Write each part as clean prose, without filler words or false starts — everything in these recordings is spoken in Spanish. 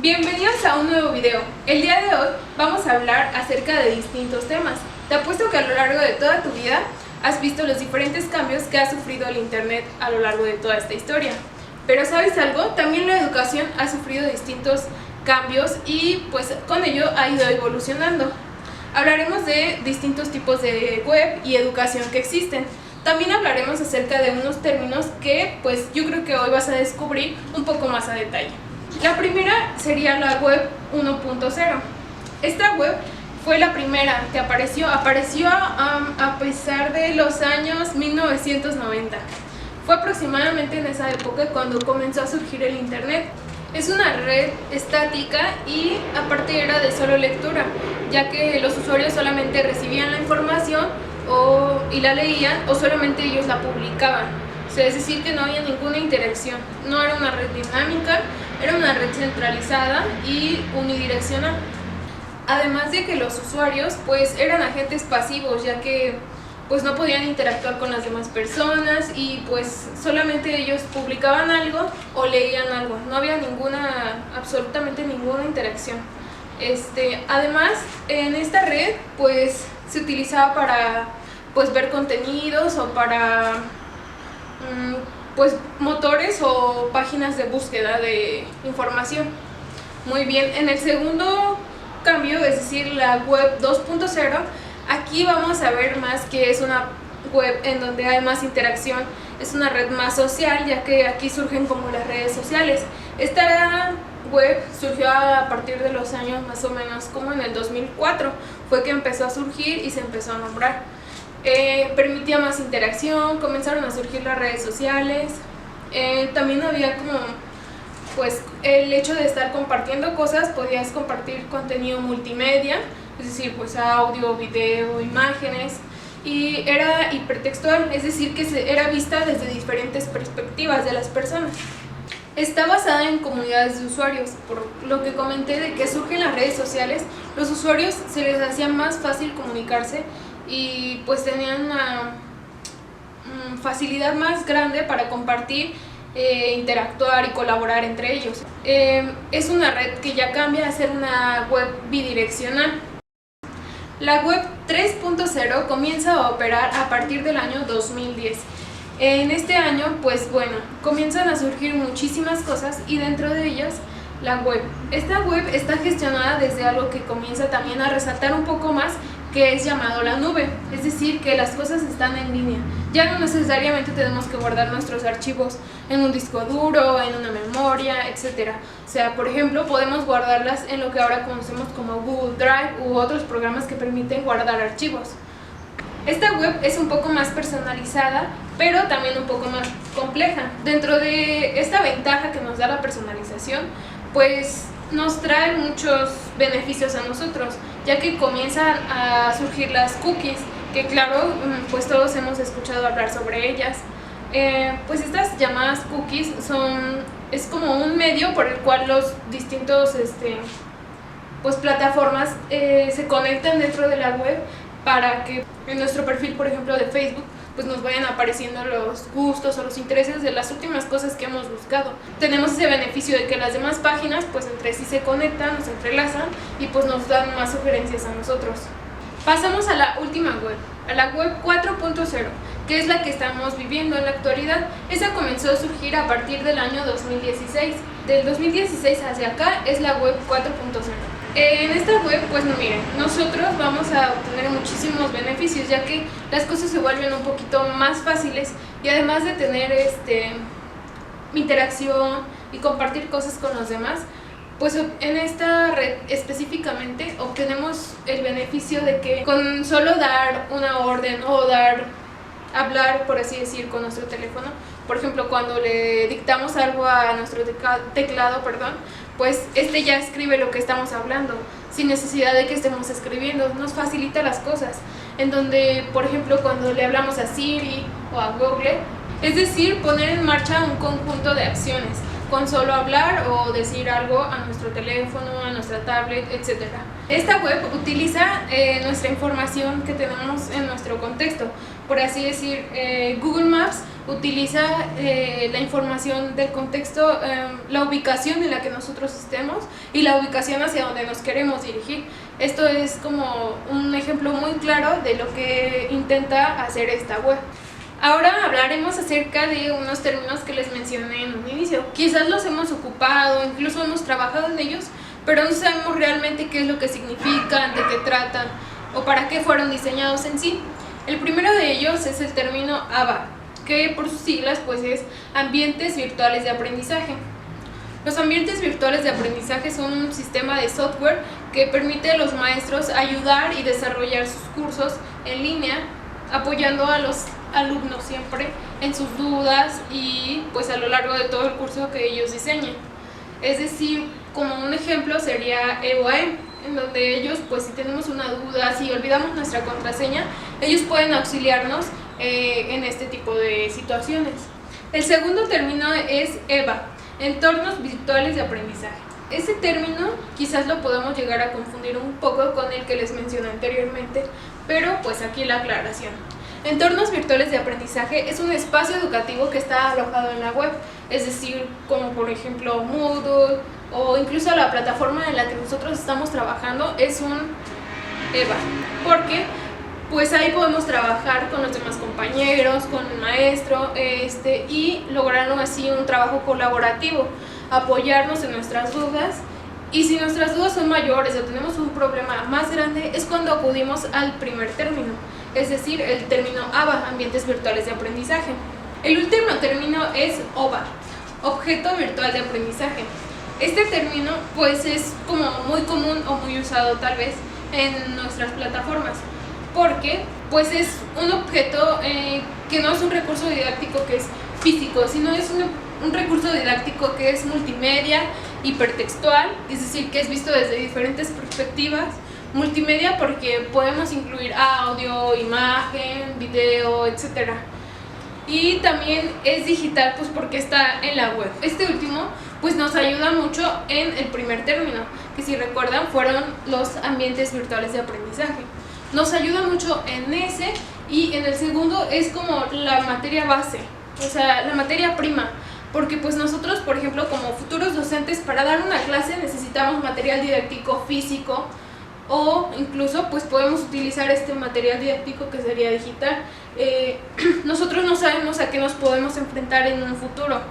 Bienvenidos a un nuevo video. El día de hoy vamos a hablar acerca de distintos temas. Te apuesto que a lo largo de toda tu vida has visto los diferentes cambios que ha sufrido el internet a lo largo de toda esta historia. Pero ¿sabes algo? También la educación ha sufrido distintos cambios y pues con ello ha ido evolucionando. Hablaremos de distintos tipos de web y educación que existen. También hablaremos acerca de unos términos que pues yo creo que hoy vas a descubrir un poco más a detalle. La primera sería la web 1.0. Esta web fue la primera que apareció a pesar de los años 1990. Fue aproximadamente en esa época cuando comenzó a surgir el internet. Es una red estática y aparte era de solo lectura, ya que los usuarios solamente recibían la información y la leían o solamente ellos la publicaban. O sea, es decir que no había ninguna interacción, no era una red dinámica, era una red centralizada y unidireccional. Además de que los usuarios pues eran agentes pasivos, ya que pues no podían interactuar con las demás personas y pues solamente ellos publicaban algo o leían algo, no había absolutamente ninguna interacción. Además, en esta red pues se utilizaba para pues ver contenidos o para pues motores o páginas de búsqueda de información. Muy bien, en el segundo cambio, es decir, la web 2.0, aquí vamos a ver más que es una web en donde hay más interacción, es una red más social, ya que aquí surgen como las redes sociales. Esta web surgió a partir de los años más o menos como en el 2004, fue que empezó a surgir y se empezó a nombrar. Permitía más interacción, comenzaron a surgir las redes sociales, también había como pues el hecho de estar compartiendo cosas, podías compartir contenido multimedia, es decir, pues audio, video, imágenes, y era hipertextual, es decir, que era vista desde diferentes perspectivas de las personas. Está basada en comunidades de usuarios, por lo que comenté de que surgen las redes sociales, los usuarios se les hacía más fácil comunicarse y pues tenían una facilidad más grande para compartir, interactuar y colaborar entre ellos. Es una red que ya cambia a ser una web bidireccional. La web 3.0 comienza a operar a partir del año 2010. En este año, pues bueno, comienzan a surgir muchísimas cosas y dentro de ellas la web. Esta web está gestionada desde algo que comienza también a resaltar un poco más, que es llamado la nube, es decir, que las cosas están en línea. Ya no necesariamente tenemos que guardar nuestros archivos en un disco duro, en una memoria, etc. O sea, por ejemplo, podemos guardarlas en lo que ahora conocemos como Google Drive u otros programas que permiten guardar archivos. Esta web es un poco más personalizada, pero también un poco más compleja. Dentro de esta ventaja que nos da la personalización, pues nos trae muchos beneficios a nosotros, ya que comienzan a surgir las cookies, que claro, pues todos hemos escuchado hablar sobre ellas. Pues estas llamadas cookies es como un medio por el cual los distintos pues plataformas se conectan dentro de la web para que en nuestro perfil, por ejemplo, de Facebook, pues nos vayan apareciendo los gustos o los intereses de las últimas cosas que hemos buscado. Tenemos ese beneficio de que las demás páginas pues entre sí se conectan, nos entrelazan y pues nos dan más sugerencias a nosotros. Pasamos a la última web, a la web 4.0, que es la que estamos viviendo en la actualidad. Esa comenzó a surgir a partir del año 2016. Del 2016 hacia acá es la web 4.0. En esta web, pues miren, nosotros vamos a obtener muchísimos beneficios, ya que las cosas se vuelven un poquito más fáciles y además de tener interacción y compartir cosas con los demás, pues en esta red específicamente obtenemos el beneficio de que con solo dar una orden o hablar, por así decir, con nuestro teléfono, por ejemplo, cuando le dictamos algo a nuestro teclado, pues ya escribe lo que estamos hablando, sin necesidad de que estemos escribiendo, nos facilita las cosas. En donde, por ejemplo, cuando le hablamos a Siri o a Google, es decir, poner en marcha un conjunto de acciones, con solo hablar o decir algo a nuestro teléfono, a nuestra tablet, etc. Esta web utiliza nuestra información que tenemos en nuestro contexto. por así decir, Google Maps utiliza la información del contexto, la ubicación en la que nosotros estemos y la ubicación hacia donde nos queremos dirigir. Esto es como un ejemplo muy claro de lo que intenta hacer esta web. Ahora hablaremos acerca de unos términos que les mencioné en un inicio. Quizás los hemos ocupado, incluso hemos trabajado en ellos, pero no sabemos realmente qué es lo que significan, de qué tratan o para qué fueron diseñados en sí. El primero de ellos es el término ABA, que por sus siglas pues es Ambientes Virtuales de Aprendizaje. Los ambientes virtuales de aprendizaje son un sistema de software que permite a los maestros ayudar y desarrollar sus cursos en línea, apoyando a los alumnos siempre en sus dudas y pues a lo largo de todo el curso que ellos diseñen. Es decir, como un ejemplo sería EOAM, en donde ellos pues si tenemos una duda, si olvidamos nuestra contraseña, ellos pueden auxiliarnos en este tipo de situaciones. El segundo término es EVA, Entornos Virtuales de Aprendizaje. Este término quizás lo podemos llegar a confundir un poco con el que les mencioné anteriormente, pero pues aquí la aclaración. Entornos virtuales de aprendizaje es un espacio educativo que está alojado en la web, es decir, como por ejemplo Moodle o incluso la plataforma en la que nosotros estamos trabajando es un EVA, porque pues ahí podemos trabajar con los demás compañeros, con el maestro y lograr así un trabajo colaborativo, apoyarnos en nuestras dudas. Y si nuestras dudas son mayores o tenemos un problema más grande, es cuando acudimos al primer término, es decir, el término ABA, Ambientes Virtuales de Aprendizaje. El último término es OVA, Objeto Virtual de Aprendizaje. Este término pues es como muy común o muy usado tal vez en nuestras plataformas, porque pues es un objeto que no es un recurso didáctico que es físico, sino es un recurso didáctico que es multimedia, hipertextual, es decir, que es visto desde diferentes perspectivas. Multimedia porque podemos incluir audio, imagen, video, etc. Y también es digital pues porque está en la web. Este último pues nos ayuda mucho en el primer término, que si recuerdan fueron los ambientes virtuales de aprendizaje. Nos ayuda mucho en ese, y en el segundo es como la materia base, o sea, la materia prima, porque pues nosotros, por ejemplo, como futuros docentes, para dar una clase necesitamos material didáctico físico, o incluso pues podemos utilizar este material didáctico que sería digital. Nosotros no sabemos a qué nos podemos enfrentar en un futuro,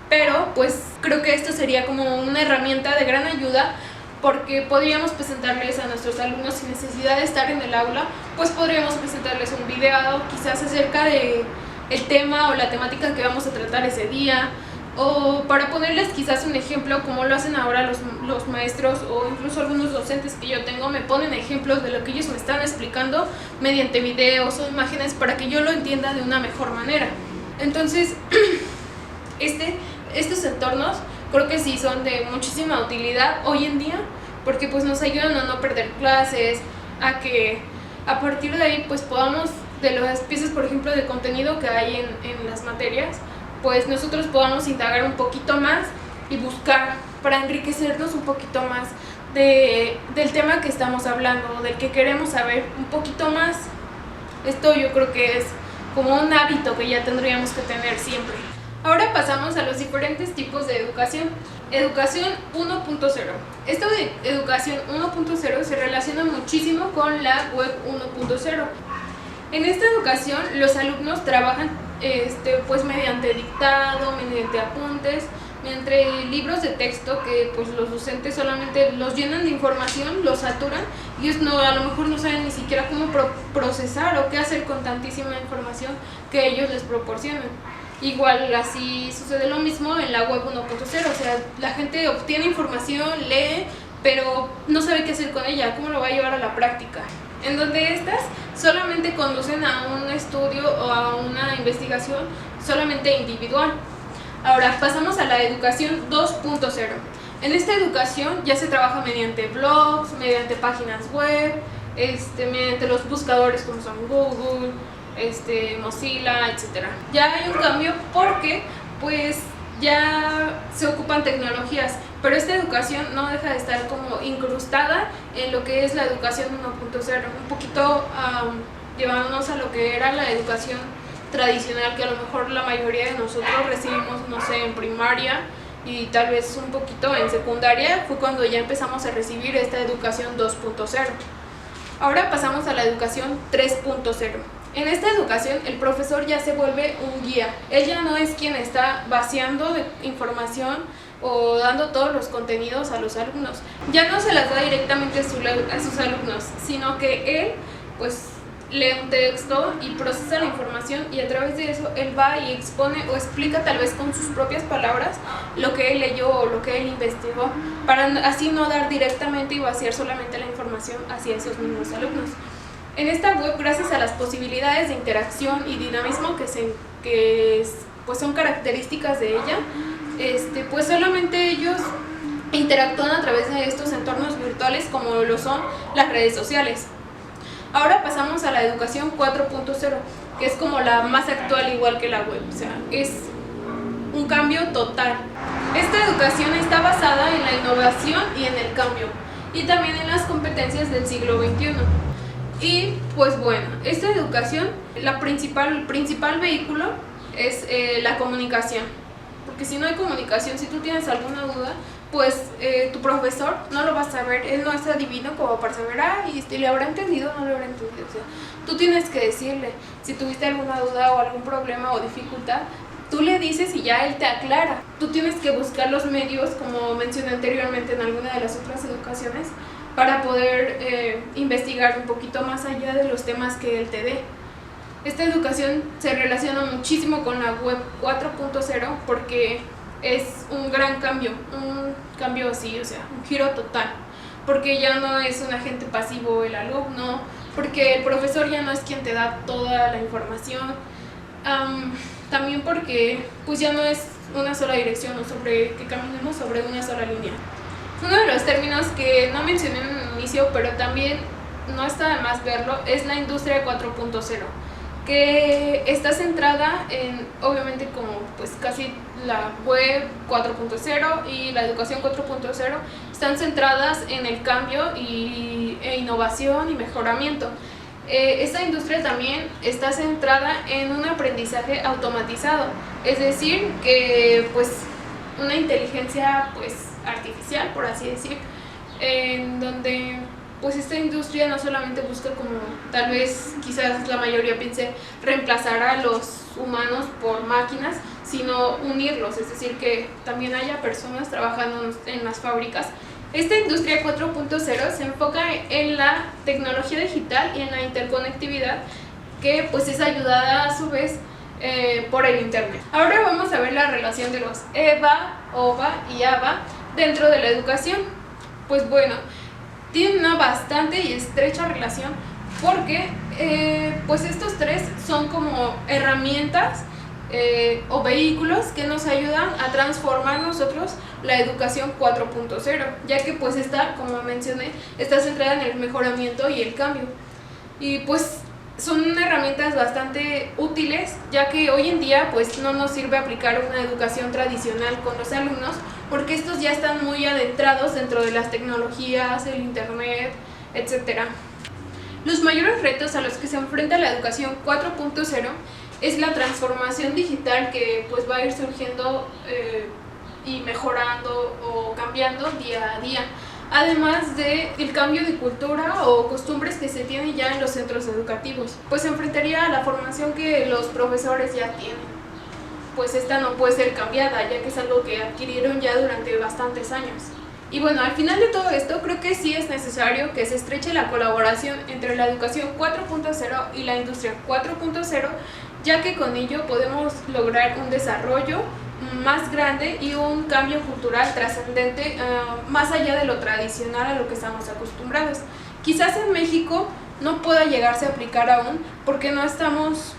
pero pues creo que esto sería como una herramienta de gran ayuda, porque podríamos presentarles a nuestros alumnos sin necesidad de estar en el aula, pues podríamos presentarles un video quizás acerca de el tema o la temática que vamos a tratar ese día, o para ponerles quizás un ejemplo, como lo hacen ahora los maestros o incluso algunos docentes que yo tengo, me ponen ejemplos de lo que ellos me están explicando mediante videos o imágenes para que yo lo entienda de una mejor manera. Entonces, estos entornos creo que sí son de muchísima utilidad hoy en día, porque pues nos ayudan a no perder clases, a que a partir de ahí pues podamos, de las piezas por ejemplo de contenido que hay en las materias, pues nosotros podamos indagar un poquito más y buscar para enriquecernos un poquito más del tema que estamos hablando, del que queremos saber un poquito más. Esto yo creo que es como un hábito que ya tendríamos que tener siempre. Ahora pasamos a los diferentes tipos de educación. Educación 1.0. Esta de educación 1.0 se relaciona muchísimo con la web 1.0. En esta educación los alumnos trabajan pues mediante dictado, mediante apuntes, mediante libros de texto que pues los docentes solamente los llenan de información, los saturan y ellos a lo mejor no saben ni siquiera cómo procesar o qué hacer con tantísima información que ellos les proporcionan. Igual así sucede lo mismo en la web 1.0, o sea, la gente obtiene información, lee, pero no sabe qué hacer con ella, cómo lo va a llevar a la práctica. En donde estas solamente conducen a un estudio o a una investigación solamente individual. Ahora pasamos a la educación 2.0. En esta educación ya se trabaja mediante blogs, mediante páginas web, mediante los buscadores como son Google, Mozilla, etc. Ya hay un cambio porque pues ya se ocupan tecnologías, pero esta educación no deja de estar como incrustada en lo que es la educación 1.0, un poquito llevándonos a lo que era la educación tradicional, que a lo mejor la mayoría de nosotros recibimos, no sé, en primaria y tal vez un poquito en secundaria, fue cuando ya empezamos a recibir esta educación 2.0. Ahora pasamos a la educación 3.0. En esta educación el profesor ya se vuelve un guía. Él ya no es quien está vaciando de información o dando todos los contenidos a los alumnos. Ya no se las da directamente a sus alumnos, sino que él pues lee un texto y procesa la información, y a través de eso él va y expone o explica tal vez con sus propias palabras lo que él leyó o lo que él investigó, para así no dar directamente y vaciar solamente la información hacia esos mismos alumnos. En esta web, gracias a las posibilidades de interacción y dinamismo que pues son características de ella, pues solamente ellos interactúan a través de estos entornos virtuales como lo son las redes sociales. Ahora pasamos a la educación 4.0, que es como la más actual, igual que la web, o sea, es un cambio total. Esta educación está basada en la innovación y en el cambio, y también en las competencias del siglo XXI. Y pues bueno, esta educación, el principal vehículo es la comunicación, porque si no hay comunicación, si tú tienes alguna duda, pues tu profesor no lo va a saber, él no es adivino como para saber, ¿le habrá entendido o no le habrá entendido? O sea, tú tienes que decirle, si tuviste alguna duda o algún problema o dificultad, tú le dices y ya él te aclara. Tú tienes que buscar los medios, como mencioné anteriormente en alguna de las otras educaciones, para poder investigar un poquito más allá de los temas que él te dé. Esta educación se relaciona muchísimo con la web 4.0 porque es un gran cambio, así, o sea, un giro total, porque ya no es un agente pasivo el alumno, porque el profesor ya no es quien te da toda la información, también porque pues ya no es una sola dirección o que caminemos sobre una sola línea. Uno de los términos que no mencioné en el inicio, pero también no está de más verlo, es la industria 4.0, que está centrada en, obviamente, como pues casi la web 4.0 y la educación 4.0 están centradas en el cambio e innovación y mejoramiento. Esta industria también está centrada en un aprendizaje automatizado, es decir, que pues una inteligencia pues artificial, por así decir, en donde pues esta industria no solamente busca, como tal vez quizás la mayoría piense, reemplazar a los humanos por máquinas, sino unirlos, es decir, que también haya personas trabajando en las fábricas. Esta industria 4.0 se enfoca en la tecnología digital y en la interconectividad, que pues es ayudada a su vez por el internet. Ahora vamos a ver la relación de los EVA, OVA y AVA dentro de la educación. Pues bueno, tienen una bastante y estrecha relación porque pues estos tres son como herramientas o vehículos que nos ayudan a transformar nosotros la educación 4.0, ya que pues esta, como mencioné, está centrada en el mejoramiento y el cambio. Y pues son herramientas bastante útiles, ya que hoy en día pues no nos sirve aplicar una educación tradicional con los alumnos, porque estos ya están muy adentrados dentro de las tecnologías, el internet, etc. Los mayores retos a los que se enfrenta la educación 4.0 es la transformación digital, que pues va a ir surgiendo y mejorando o cambiando día a día, además del cambio de cultura o costumbres que se tienen ya en los centros educativos. Pues se enfrentaría a la formación que los profesores ya tienen, pues esta no puede ser cambiada, ya que es algo que adquirieron ya durante bastantes años. Y bueno, al final de todo esto, creo que sí es necesario que se estreche la colaboración entre la educación 4.0 y la industria 4.0, ya que con ello podemos lograr un desarrollo más grande y un cambio cultural trascendente, más allá de lo tradicional a lo que estamos acostumbrados. Quizás en México no pueda llegarse a aplicar aún porque no estamos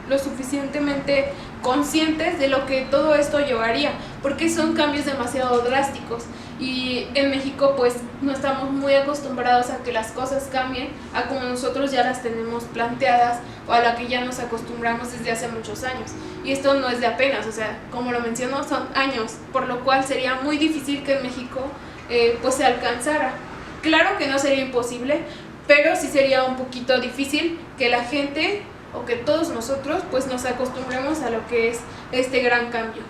lo suficientemente conscientes de lo que todo esto llevaría, porque son cambios demasiado drásticos y en México pues no estamos muy acostumbrados a que las cosas cambien a como nosotros ya las tenemos planteadas o a la que ya nos acostumbramos desde hace muchos años, y esto no es de apenas, o sea, como lo menciono, son años, por lo cual sería muy difícil que en México pues se alcanzara. Claro que no sería imposible, pero sí sería un poquito difícil que la gente o que todos nosotros pues nos acostumbremos a lo que es este gran cambio.